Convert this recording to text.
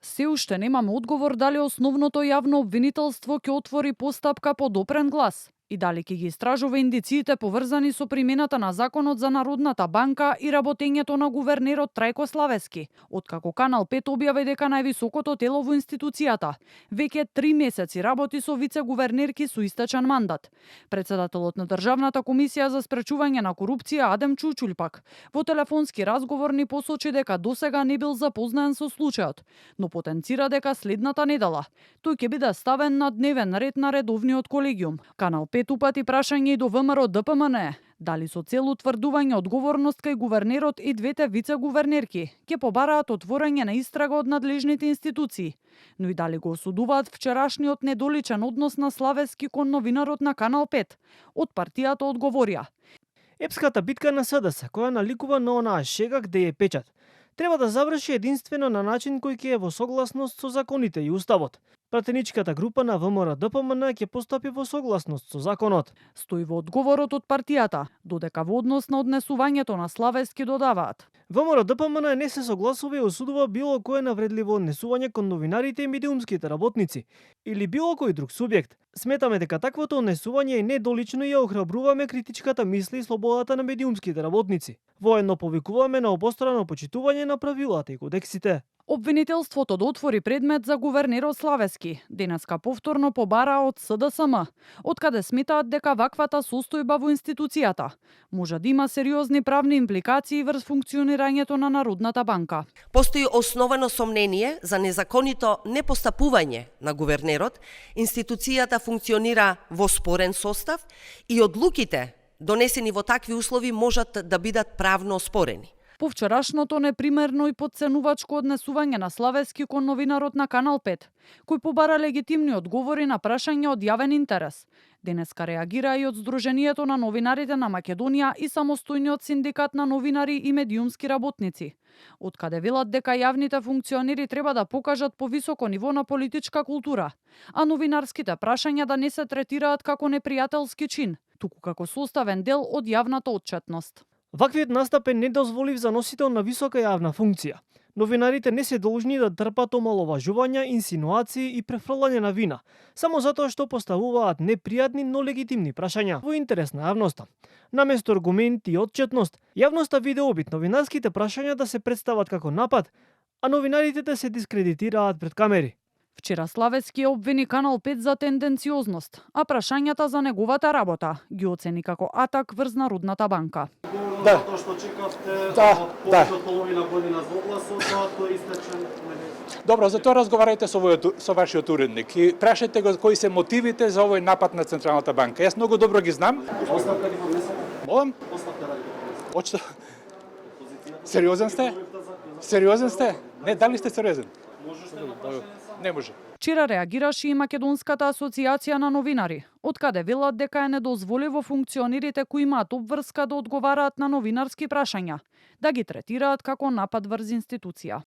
Се уште немаме одговор дали основното јавно обвинителство ќе отвори постапка по допрен глас и дали ќе ги истражува индициите поврзани со примената на Законот за Народната банка и работењето на гувернерот Трајко Славески, откако Канал 5 објави дека највисокото тело во институцијата веќе 3 месеци работи со вице-гувернерки со истечен мандат. Председателот на Државната комисија за спречување на корупција Адем Чучул пак во телефонски разговор ни посочи дека досега не бил запознаен со случајот, но потенцира дека следната недела тој ќе биде ставен на дневен ред на редовниот колегиум. Канал 5 упати прашање и до ВМРО ДПМН, дали со цел утврдување одговорност кај гувернерот и двете вице-гувернерки ќе побараат отворање на истрага од надлежните институции, но и дали го осудуваат вчерашниот недоличен однос на Славески кон новинарот на Канал 5. Од партијата одговорија: Епската битка на СДС, која наликува на онаа шега где е печат, треба да заврши единствено на начин кој ќе е во согласност со законите и уставот. Пратеничката група на ВМРО ДПМН ќе постапи во согласност со законот. Стои во одговорот од партијата, додека во однос на однесувањето на Славески додаваат: ВМРО ДПМН не се согласува и осудува било кое навредливо однесување кон новинарите и медиумските работници или било кој друг субјект. Сметаме дека таквото однесување е недолично и ја охрабруваме критичката мисли и слободата на медиумските работници. Воедно повикуваме на обострано почитување на правилата и кодексите. Обвинителството да отвори предмет за гувернерот Славески денеска повторно побара од СДСМ, откаде сметаат дека ваквата состојба во институцијата може да има сериозни правни импликации врз функционирањето на Народната банка. Постои основано сомнение за незаконито непостапување на гувернерот, институцијата функционира во спорен состав и одлуките донесени во такви услови можат да бидат правно оспорени. По вчерашното непримерно и подценувачко однесување на Славески кон новинарот на Канал 5, кој побара легитимни одговори на прашања од јавен интерес, денеска реагира и од Сдруженијето на новинарите на Македонија и самостојниот синдикат на новинари и медиумски работници, откаде велат дека јавните функционери треба да покажат повисоко ниво на политичка култура, а новинарските прашања да не се третираат како непријателски чин, туку како составен дел од јавната отчетност. Ваквиот настап е недозволив за носител на висока јавна функција. Новинарите не се должни да трпат омаловажувања, инсинуации и префрлање на вина, само затоа што поставуваат непријатни, но легитимни прашања во интерес на јавноста. Наместо аргументи и отчетност, јавноста виде обид новинарските прашања да се представат како напад, а новинарите да се дискредитираат пред камери. Вчера Славески обвини Канал 5 за тенденциозност, а прашањата за неговата работа ги оцени како атак врз Народната банка. Да. Тоа што чекавте повеќе од половина година за огласот, тој истечен. Добро, за тоа разговарајте со вашиот уредник и прашајте го кои се мотивите за овој напад на Централната банка. Јас многу добро ги знам. Оставка ги поднесете? Молам? Оставка да ги поднесете. Сериозен сте? Сериозен сте? Не, дали сте сериозен? Можете на прашање? Не може. Вчера реагираше и Македонската асоциација на новинари, откаде велат дека е недозволиво функционерите кои имаат обврска да одговараат на новинарски прашања, да ги третираат како напад врз институција.